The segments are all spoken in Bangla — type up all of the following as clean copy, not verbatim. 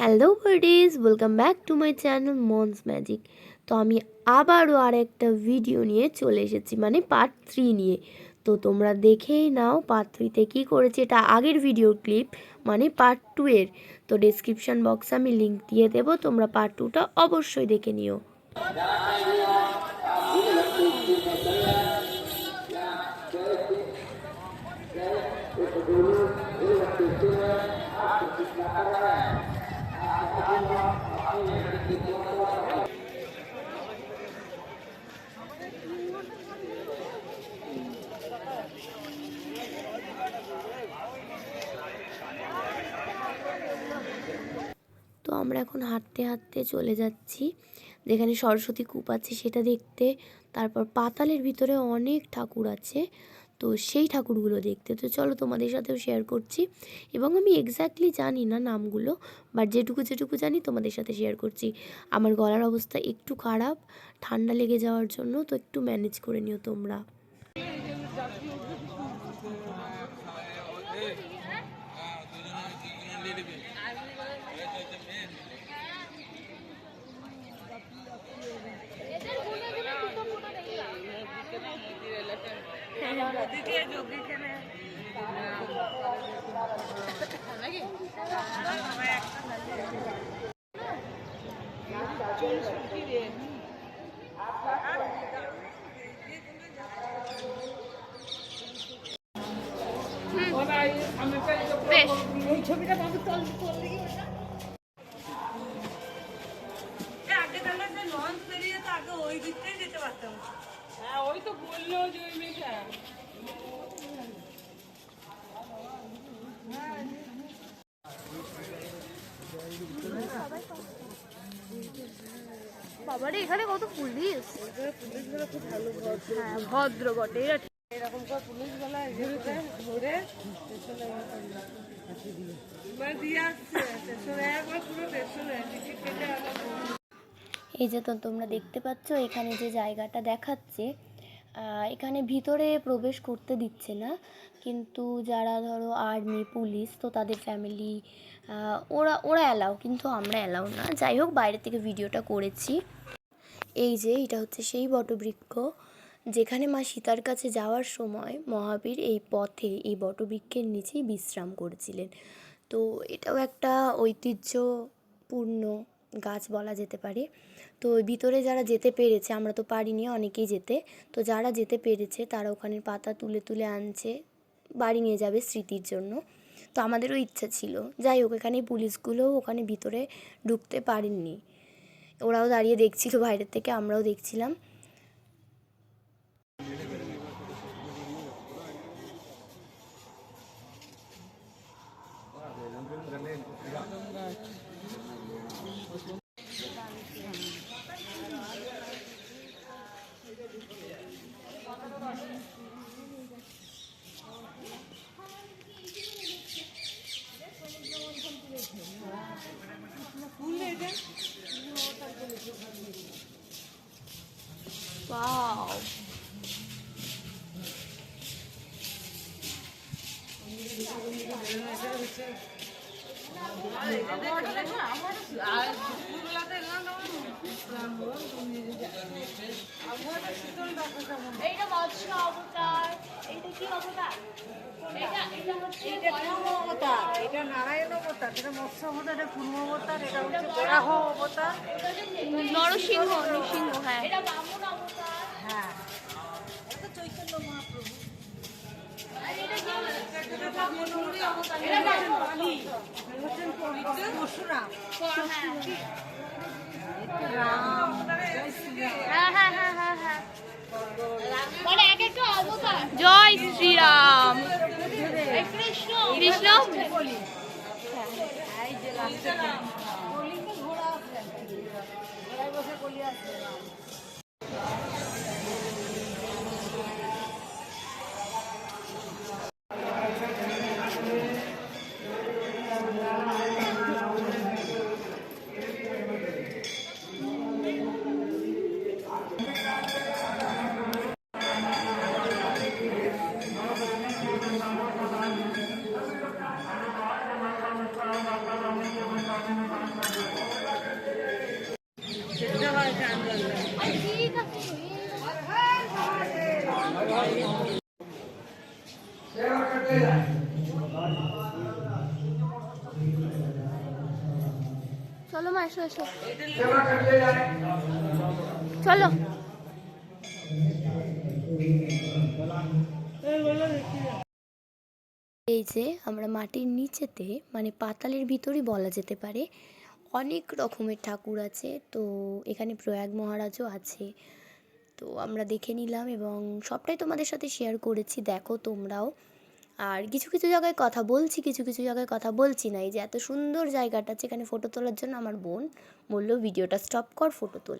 Hello birdies, welcome back to my channel মনস ম্যাজিক। তো আমি আবারও আর একটা ভিডিও নিয়ে চলে এসেছি, মানে পার্ট 3 নিয়ে। তো তোমরা দেখেই নাও পার্ট 3তে কী করেছি। এটা আগের ভিডিও ক্লিপ, মানে পার্ট 2 এর। তো ডেসক্রিপশন বক্সে আমি লিঙ্ক দিয়ে দেবো, তোমরা পার্ট 2টা অবশ্যই দেখে নিও। তো আমরা এখন হাঁটতে হাঁটতে চলে যাচ্ছি যেখানে সরস্বতী কূপ আছে সেটা দেখতে। তারপর পাতালের ভিতরে অনেক ঠাকুর আছে, তো সেই ঠাকুরগুলো দেখতে। তো চলো তোমাদের সাথেও শেয়ার করছি, এবং আমি এক্স্যাক্টলি জানি না নামগুলো, বাট যেটুকু যেটুকু জানি তোমাদের সাথে শেয়ার করছি। আমার গলার অবস্থা একটু খারাপ, ঠান্ডা লেগে যাওয়ার জন্য, তো একটু ম্যানেজ করে নিও তোমরা। ওই ছবিটা বাবু চল আগে তাহলে যে লঞ্চ বেরিয়ে তো আগে ওই দিকটাই যেতে পারতাম। হ্যাঁ ওই তো বললো যে ওই মেয়েটা বাবারে এখানে কত পুলিশ, পুলিশগুলো খুব ভালো ভদ্র। হ্যাঁ ভদ্র বটে এরা। এরকম করে পুলিশগুলো ধরে স্টেশনে দিয়ে আসছে, স্টেশনে একবার পুরো স্টেশনে টিকিট কেটে এই যে তো তোমরা দেখতে পাচ্ছ এখানে যে জায়গাটা দেখাচ্ছে, এখানে ভিতরে প্রবেশ করতে দিচ্ছে না, কিন্তু যারা ধরো আর্মি পুলিশ, তো তাদের ফ্যামিলি ওরা ওরা অ্যালাউ, কিন্তু আমরা অ্যালাউ না। যাই হোক, বাইরে থেকে ভিডিওটা করেছি। এই যে এটা হচ্ছে সেই বটবৃক্ষ যেখানে মা সীতার কাছে যাওয়ার সময় মহাবীর এই পথে এই বটবৃক্ষের নিচেই বিশ্রাম করেছিলেন। তো এটাও একটা ঐতিহ্যপূর্ণ গাছ বলা যেতে পারে। তো ভিতরে যারা যেতে পেরেছে, আমরা তো পারিনি অনেকেই যেতে, তো যারা যেতে পেরেছে তারা ওখানে পাতা তুলে তুলে আনছে, বাড়ি নিয়ে যাবে স্মৃতির জন্য। তো আমাদেরও ইচ্ছা ছিল। যাই হোক, এখানে পুলিশগুলোও ওখানে ভিতরে ঢুকতে পারেননি, ওরাও দাঁড়িয়ে দেখছিল বাইরের থেকে, আমরাও দেখছিলাম। Wow. এইটা মৎস্য অবতার, এইটা কি অবতার? এটা নারায়ণ অবতার, এটা মৎস্য অবতার, এটা পূর্ব অবতার, এটা হচ্ছে বরাহ অবতার, নরসিংহ, নৃসিংহ, হ্যাঁ। হ্যাঁ এটা তো চৈতন্য মহাপ্রভু। পরশুরাম, রাম, হ্যাঁ হ্যাঁ হ্যাঁ হ্যাঁ হ্যাঁ, মানে এক একটা অবতার। জয় শ্রীরাম, কৃষ্ণ কৃষ্ণ। এই যে লাস্টে কলিঙ্গে ঘোড়া আছে, ঘোড়ায় বসে কলি আছে। ঠিক আছে। চলো মা, এসো এসো, চলো। এই যে আমরা মাটির নিচেতে মানে পাতালের ভিতরই বলা যেতে পারে অনেক রকমের ঠাকুর আছে। তো এখানে প্রয়াগ মহারাজও আছে, তো আমরা দেখে নিলাম এবং সবটাই তোমাদের সাথে শেয়ার করেছি, দেখো তোমরাও। আর কিছু কিছু জায়গায় কথা বলছি, কিছু কিছু জায়গায় কথা বলছি না। এই যে এত সুন্দর জায়গাটা, যেখানে ফটো তোলার জন্য আমার বোন বললো ভিডিওটা স্টপ কর, ফটো তোল।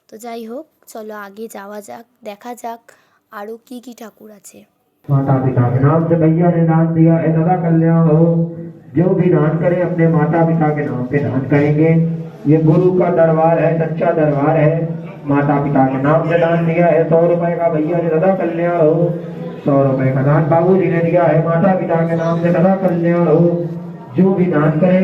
তো যাই হোক, চলো আগে যাওয়া যাক, দেখা যাক আরও কি কি ঠাকুর আছে। माता पिता के नाम से भैया ने दान दिया है, सदा कल्याण हो। जो भी दान करे अपने माता पिता के नाम पे दान करेंगे। ये गुरु का दरबार है, सच्चा दरबार है। माता पिता के नाम से दान दिया है 100 रुपए का, भैया ने सदा कल्याण हो। 100 रुपए का दान बाबू जी ने दिया है, माता पिता के नाम से सदा कल्याण हो। जो भी दान करे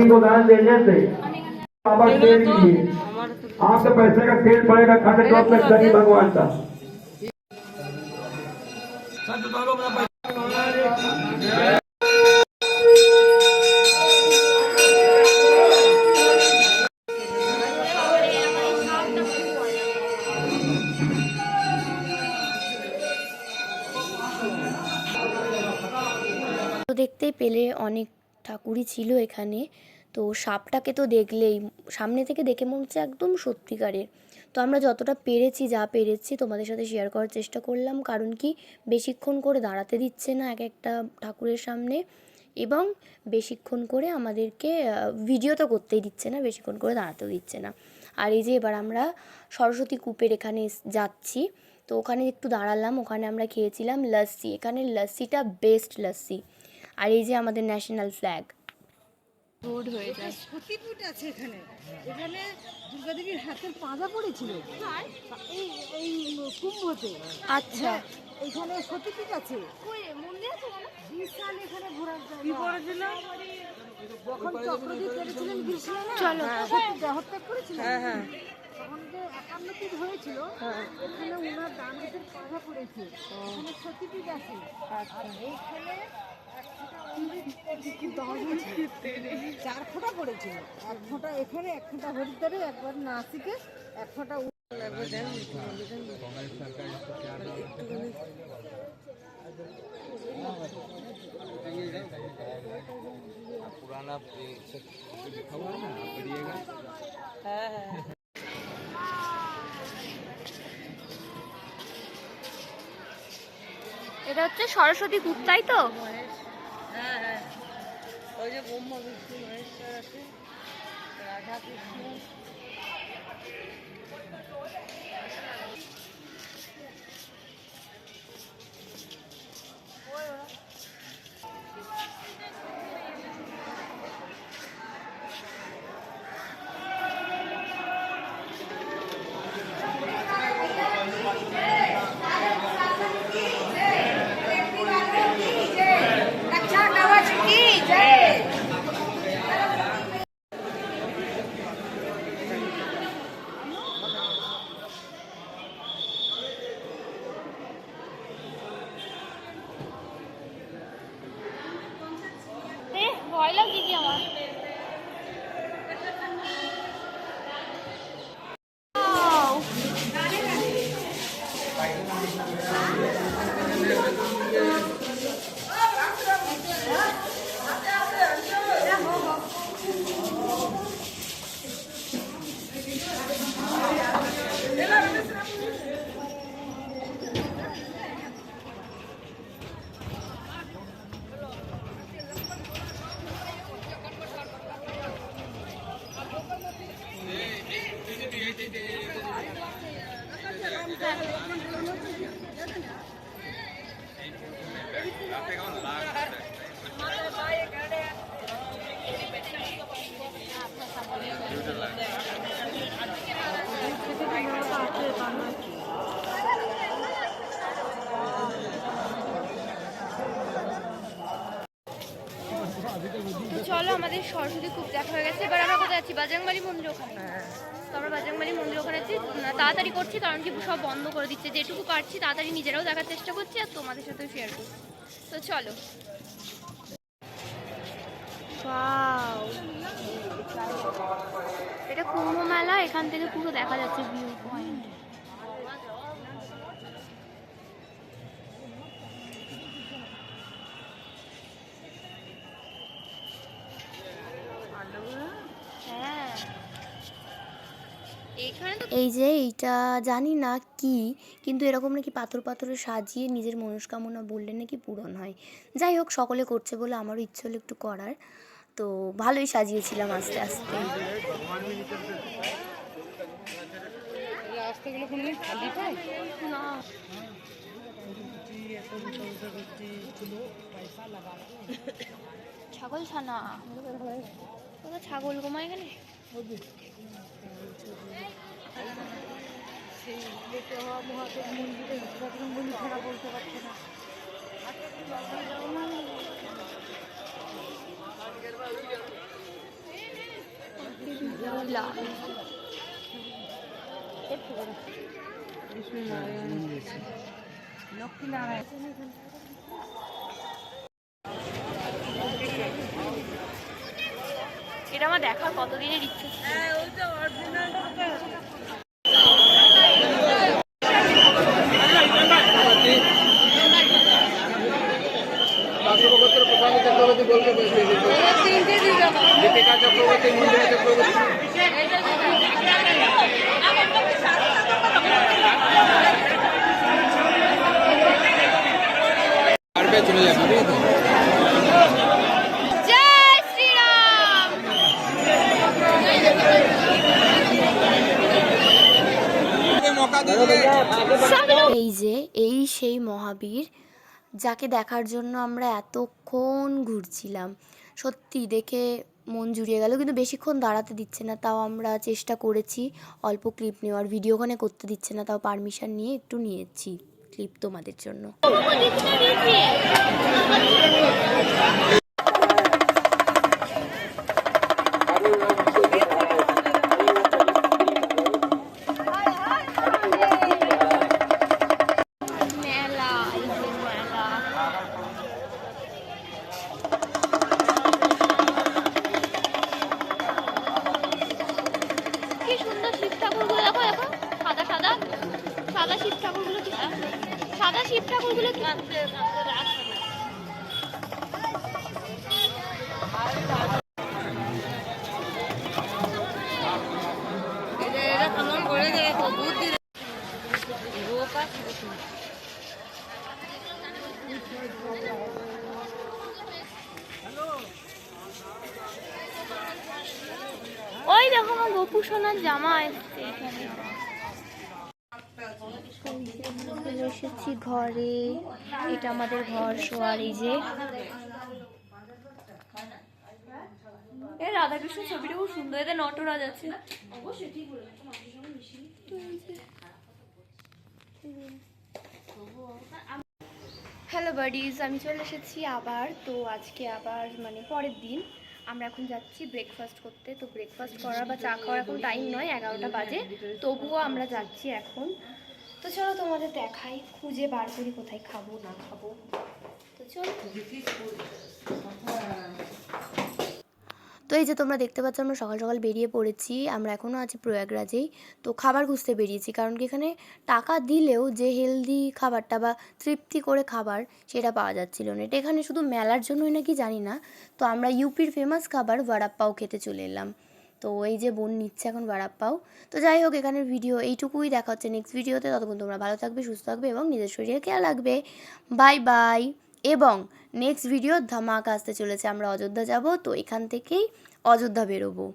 को दान देने से बाबा खेल लीजिए, आपके पैसे का खेल पड़ेगा खाने ड्रॉप में शनि भगवान का। তো দেখতেই পেলে অনেক ঠাকুরই ছিল এখানে। তো সাপটাকে তো দেখলেই সামনে থেকে দেখে মনে হচ্ছে একদম সত্যিকারের। তো আমরা যতটা পেরেছি, যা পেরেছি তোমাদের সাথে শেয়ার করার চেষ্টা করলাম, কারণ কি বেশিক্ষণ করে দাঁড়াতে দিচ্ছে না এক একটা ঠাকুরের সামনে, এবং বেশিক্ষণ করে আমাদেরকে ভিডিও তো করতেই দিচ্ছে না, বেশিক্ষণ করে দাঁড়াতেও দিচ্ছে না। আর এই যে এবার আমরা সরস্বতী কূপের এখানে যাচ্ছি, তো ওখানে একটু দাঁড়ালাম, ওখানে আমরা খেয়েছিলাম লস্যি। এখানের লস্যিটা বেস্ট লস্যি। আর এই যে আমাদের ন্যাশনাল ফ্ল্যাগ। রোড হয়ে যায়। সতীপীঠ আছে এখানে। এখানে দুর্গাদেবীর হাতের পাঁজা পড়েছিল এই এই কুম্ভতে। আচ্ছা, এখানে সতীপীঠ আছে। মন্দির আছে কেন? বিশাল এখানে ঘোরার জায়গা। কি করেছিল? যখন চক্রদীপ কেটেছিলেন গ্রীষ্মে না, চলো। সতী দেহত্যাগ করেছিলেন। হ্যাঁ, তখন যে 51 পীঠ হয়েছিল, এখানে উনার ডান হাতের পাঁজা পড়েছে। এখানে সতীপীঠ আছে। আর এইখানে 4 ফোঁটা পড়েছিল। 1 ফোঁটা এখানে, 1 ফোঁটা হরিদ্বারে, একবার নাসিকে, 1 ফোঁটা पुराना এটা হচ্ছে সরস্বতী কূপ, তাই তো? হ্যাঁ, ওই যে ব্রহ্মা বিষ্ণু মহেশ্বর আছে, রাধা কৃষ্ণ। ভয় লাগছে কি আমার? তো চলো, আমাদের সরস্বতী খুব দেখা হয়ে গেছে। এবার আমরা কোথায় যাচ্ছি? বাজরংবালি মন্দির ওখানে। তো আমরা বাজরংবালি মন্দির ওখানে আছি। তাড়াতাড়ি করছি কারণ কি সব বন্ধ করে দিচ্ছে। যেটুকু পারছি তাড়াতাড়ি নিজেরাও দেখার চেষ্টা করছি আর তোমাদের সাথেও শেয়ার করছি। তো চলো। এটা কুম্ভ মেলা, এখান থেকে পুরো দেখা যাচ্ছে ভিউ পয়েন্ট। হ্যাঁ, এখানে তো এই যে এইটা জানি না কি, কিন্তু এরকম নাকি পাথর পাথরে সাজিয়ে নিজের মনস্কামনা বললে নাকি পূরণ হয়। যাই হোক, সকলে করছে বলে আমারও ইচ্ছে হলো একটু করার। তো ভালোই সাজিয়েছিলাম আস্তে আস্তে। না, ছাগল ছানা, ছাগল গোমা এখানে। এটা আমার দেখার কতদিনের ইচ্ছে ছিল। চলে যাবে জয় শ্রীরাম। এই যে এই সেই মহাবীর, যাকে দেখার জন্য আমরা এতক্ষণ ঘুরছিলাম। সত্যি দেখে মন জুড়িয়ে গেল, কিন্তু বেশিক্ষণ দাঁড়াতে দিচ্ছে না। তাও আমরা চেষ্টা করেছি অল্প ক্লিপ নেওয়ার, ভিডিও ওখানে করতে দিচ্ছে না, তাও পারমিশন নিয়ে একটু নিয়েছি ক্লিপ তোমাদের জন্য। মেলা, এই যে মেলা। কি সুন্দর শিব ঠাকুরগুলো দেখো, দেখো সাদা সাদা সাদা শিব ঠাকুরগুলো, কি সাদা শিব ঠাকুরগুলো কি ওই দেখো আমার গোপু সোনার জামা এসছে এখানে। চলে এসেছি ঘরে, এটা আমাদের ঘর শোয়ার। এই যে রাধাকৃষ্ণ ছবিটা খুব সুন্দর, এতে নটরাজ আছে। হ্যালো বাডিজ, আমি চলে এসেছি আবার। তো আজকে আবার মানে পরের দিন আমরা এখন যাচ্ছি ব্রেকফাস্ট করতে। তো ব্রেকফাস্ট করার বা চা খাওয়ার এখন টাইম নয়, 11টা বাজে, তবুও আমরা যাচ্ছি এখন। তো চলো তোমাদের দেখাই, খুঁজে বার করি কোথায় খাবো না খাবো। তো চলো। তো এই যে তোমরা দেখতে পাচ্ছ আমরা সকাল সকাল বেরিয়ে পড়েছি। আমরা এখনও আছি প্রয়াগরাজেই। তো খাবার খুঁজতে বেরিয়েছি, কারণ কি এখানে টাকা দিলেও যে হেলদি খাবারটা বা তৃপ্তি করে খাবার সেটা পাওয়া যাচ্ছিল না। এটা এখানে শুধু মেলার জন্যই নাকি জানি না। তো আমরা ইউপির ফেমাস খাবার বড়াপ্পাও খেতে চলে এলাম। তো এই যে বোন নিচ্ছে এখন বড়াপ্পাও। তো যাই হোক, এখানের ভিডিও এইটুকুই, দেখা হচ্ছে নেক্সট ভিডিওতে। ততক্ষণ তোমরা ভালো থাকবে, সুস্থ থাকবে এবং নিজের শরীরের খেয়াল রাখবে। Bye bye. এবং নেক্সট ভিডিও ধামাকা আসতে চলেছে, আমরা অযোধ্যা যাব। তো এখান থেকেই অযোধ্যা বেরোবো।